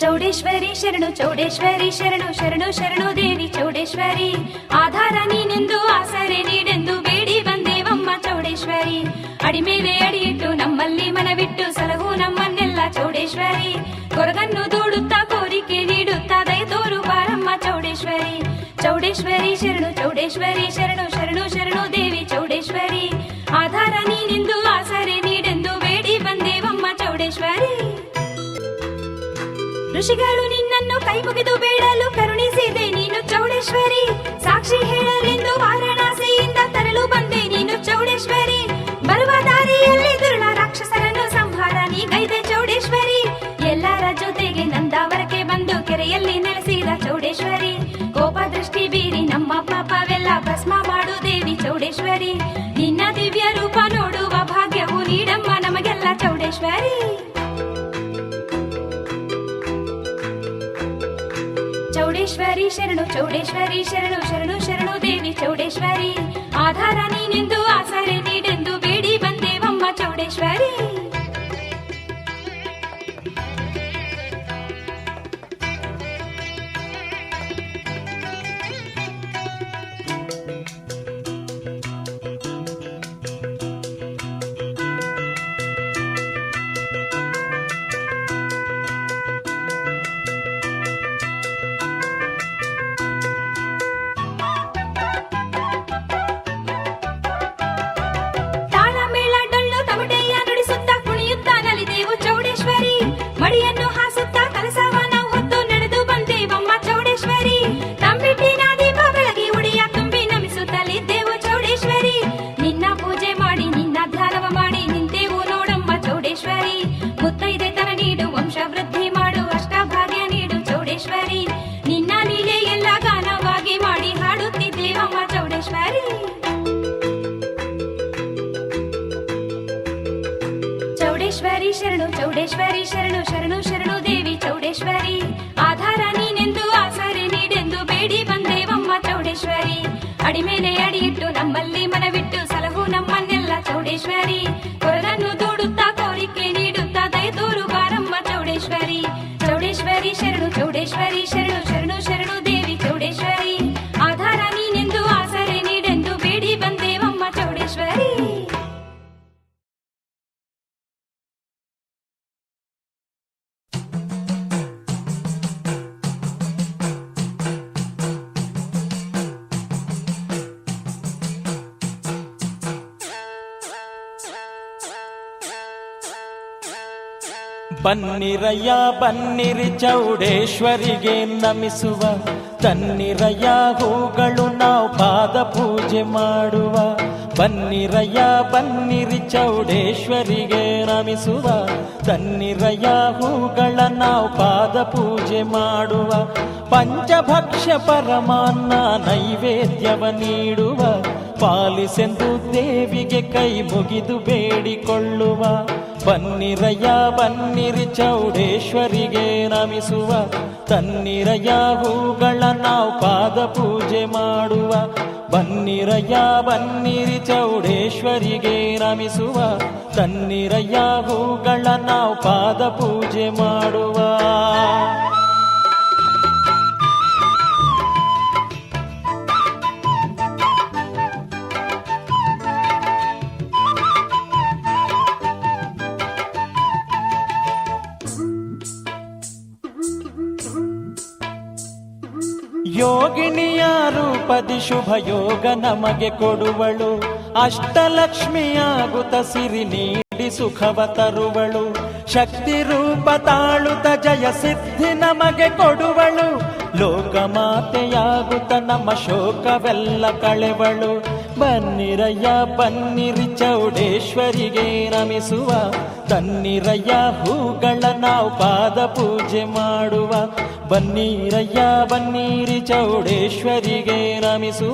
ಚೌಡೇಶ್ವರಿ ಶರಣು ಚೌಡೇಶ್ವರಿ ಶರಣು ಶರಣು ಶರಣು ದೇವಿ ಚೌಡೇಶ್ವರಿ ಆಧಾರ ನೀನೆಂದು ಆಸರೆ ನೀಡೆಂದು ಬೇಡಿ ಬಂದೇವಮ್ಮ ಚೌಡೇಶ್ವರಿ ಅಡಿ ಮೇಲೆ ಅಡಿಯಿಟ್ಟು ನಮ್ಮಲ್ಲಿ ಮನವಿಟ್ಟು ಸಲಹು ನಮ್ಮನ್ನೆಲ್ಲ ಚೌಡೇಶ್ವರಿ ಕೊರಗನ್ನು ದೂಡುತ್ತಾ ಕೋರಿಕೆ ನೀಡುತ್ತಾ ದಯ ತೋರು ಬಾರಮ್ಮ ಚೌಡೇಶ್ವರಿ ಚೌಡೇಶ್ವರಿ ಶರಣು ಚೌಡೇಶ್ವರಿ ಶರಣು ಶರಣು ಶರಣು ದೇವಿ ಚೌಡೇಶ್ವರಿ ಆಧಾರ ನೀನೆಂದು ಆಸರೆ ನೀಡೆಂದು ಬೇಡಿ ಬಂದೇವಮ್ಮ ಚೌಡೇಶ್ವರಿ ಋಷಿಗಳು ನಿನ್ನನ್ನು ಕೈ ಮುಗಿದು ಬೇಡಲು ಕರುಣಿಸಿದೆ ನೀನು ಚೌಡೇಶ್ವರಿ ಸಾಕ್ಷಿ ಹೇಳಲೆಂದು ವಾರಣಾಸಿಯಿಂದ ತರಲು ಬಂದೆ ನೀನು ಚೌಡೇಶ್ವರಿ ಬರುವ ದಾರಿಯಲ್ಲಿ ದುರುಳ ರಾಕ್ಷಸರನ್ನು ಸಂಹಾರ ನೀಗೈದೆ ಚೌಡೇಶ್ವರಿ ಎಲ್ಲರ ಜೊತೆಗೆ ನಂದಾವರಕ್ಕೆ ಬಂದು ಕೆರೆಯಲ್ಲಿ ನೆಲೆಸಿದ ಚೌಡೇಶ್ವರಿ ಕೋಪ ದೃಷ್ಟಿ ಬೀರಿ ನಮ್ಮ ಪಾಪವೆಲ್ಲ ಭಸ್ಮ ಮಾಡು ದೇವಿ ಚೌಡೇಶ್ವರಿ ನಿನ್ನ ದಿವ್ಯ ರೂಪ ನೋಡುವ ಭಾಗ್ಯವು ನೀಡಮ್ಮ ನಮಗೆಲ್ಲ ಚೌಡೇಶ್ವರಿ ಚೌಡೇಶ್ವರಿ ಶರಣು ಚೌಡೇಶ್ವರಿ ಶರಣು ಶರಣು ಶರಣು ದೇವಿ ಚೌಡೇಶ್ವರಿ ಆಧಾರ ನೀನೆಂದು ಆಸರೆ ನೀಡೆಂದು ಬೇಡಿ ಬಂದೇವಮ್ಮ ಚೌಡೇಶ್ವರಿ ಮಡಿಯನ್ನು ಹಾಸುತ್ತಾ ಕಲಸವ ನಾವು ಹೊತ್ತು ನಡೆದು ಬಂದೇವಮ್ಮ ಚೌಡೇಶ್ವರಿ ತಂಬಿಟ್ಟಿನ ದೀಪ ಬೆಳಗಿ ಉಡಿಯ ತುಂಬಿ ನಮಿಸುತ್ತಲಿದ್ದೆವು ಚೌಡೇಶ್ವರಿ ನಿನ್ನ ಪೂಜೆ ಮಾಡಿ ನಿನ್ನ ಧ್ಯಾನವ ಮಾಡಿ ನಿಂತೆವು ನೋಡಮ್ಮ ಚೌಡೇಶ್ವರಿ ಮುತ್ತೈದೆ ತನ ನೀಡು ವಂಶ ವೃದ್ಧಿ ಮಾಡು ಅಷ್ಟಭಾಗ್ಯ ನೀಡು ಚೌಡೇಶ್ವರಿ ನಿನ್ನ ಲೀಲೆ ಎಲ್ಲ ಗಾನವಾಗಿ ಮಾಡಿ ಹಾಡುತ್ತಿದ್ದೇವಮ್ಮ ಚೌಡೇಶ್ವರಿ ಚೌಡೇಶ್ವರಿ ಶರಣು ಚೌಡೇಶ್ವರಿ ಶರಣು ಶರಣು ಶರಣು ದೇವಿ ಚೌಡೇಶ್ವರಿ ಆಧಾರ ನೀನೆಂದು ಆಸರೆ ನೀಡೆಂದು ಬೇಡಿ ಬಂದೇವಮ್ಮ ಚೌಡೇಶ್ವರಿ ಅಡಿ ಮೇಲೆ ಅಡಿಯಿಟ್ಟು ನಮ್ಮಲ್ಲಿ ಮನವಿಟ್ಟು ಸಲಹು ನಮ್ಮನ್ನೆಲ್ಲ ಚೌಡೇಶ್ವರಿ ಕೊರಗನ್ನು ದೂಡುತ್ತಾ ಕೋರಿಕೆ ನೀಡುತ್ತಾ ದಯ ತೋರು ಬಾರಮ್ಮ ಚೌಡೇಶ್ವರಿ ಚೌಡೇಶ್ವರಿ ಶರಣು ಚೌಡೇಶ್ವರಿ ಶರಣು ಶರಣು ಶರಣು ದೇವಿ ಚೌಡೇಶ್ವರಿ ಆಧಾರ ನೀನೆಂದು ಆಸರೆ ನೀಡೆಂದು ಬೇಡಿ ಬಂದೇವಮ್ಮ ಚೌಡೇಶ್ವರಿ ಬನ್ನಿರಯ್ಯ ಬನ್ನಿರಿ ಚೌಡೇಶ್ವರಿಗೆ ನಮಿಸುವ ತನ್ನಿರಯ್ಯ ಹೂಗಳು ನಾವು ಪಾದ ಪೂಜೆ ಮಾಡುವ ಬನ್ನಿರಯ್ಯ ಬನ್ನಿರಿ ಚೌಡೇಶ್ವರಿಗೆ ನಮಿಸುವ ತನ್ನಿರಯ್ಯ ಹೂಗಳ ನಾವು ಪಾದ ಪೂಜೆ ಮಾಡುವ ಪಂಚಭಕ್ಷ್ಯ ಪರಮಾನ್ನ ನೈವೇದ್ಯವ ನೀಡುವ ಪಾಲಿಸೆಂದು ದೇವಿಗೆ ಕೈ ಮುಗಿದು ಬೇಡಿಕೊಳ್ಳುವ ಬನ್ನಿರಯ್ಯ ಬನ್ನಿರಿ ಚೌಡೇಶ್ವರಿಗೆ ನಮಿಸುವ ತನ್ನಿರಯ್ಯ ಹೂಗಳ ನಾವು ಪಾದ ಪೂಜೆ ಮಾಡುವ ಬನ್ನಿರಯ್ಯ ಬನ್ನಿರಿ ಚೌಡೇಶ್ವರಿಗೆ ನಮಿಸುವ ತನ್ನಿರಯ್ಯ ಹೂಗಳ ನಾವು ಪಾದ ಪೂಜೆ ಮಾಡುವ ಯೋಗಿನಿಯ ರೂಪದಿ ಶುಭ ಯೋಗ ನಮಗೆ ಕೊಡುವಳು ಅಷ್ಟಲಕ್ಷ್ಮಿಯಾಗುತ್ತ ಸಿರಿ ನೀಡಿ ಸುಖವ ತರುವಳು ಶಕ್ತಿ ರೂಪ ತಾಳುತ್ತ ಜಯ ಸಿದ್ಧಿ ನಮಗೆ ಕೊಡುವಳು ಲೋಕಮಾತೆಯಾಗುತ್ತ ನಮ್ಮ ಶೋಕವೆಲ್ಲ ಕಳೆವಳು ಬನ್ನಿರಯ್ಯ ಬನ್ನಿರಿ ಚೌಡೇಶ್ವರಿಗೆ ನಮಿಸುವ ತನ್ನಿರಯ್ಯ ಹೂಗಳ ನಾವು ಪಾದ ಪೂಜೆ ಮಾಡುವ ಬನ್ನಿರಯ್ಯ ಬನ್ನಿರಿ ಚೌಡೇಶ್ವರಿಗೆ ನಮಿಸುವ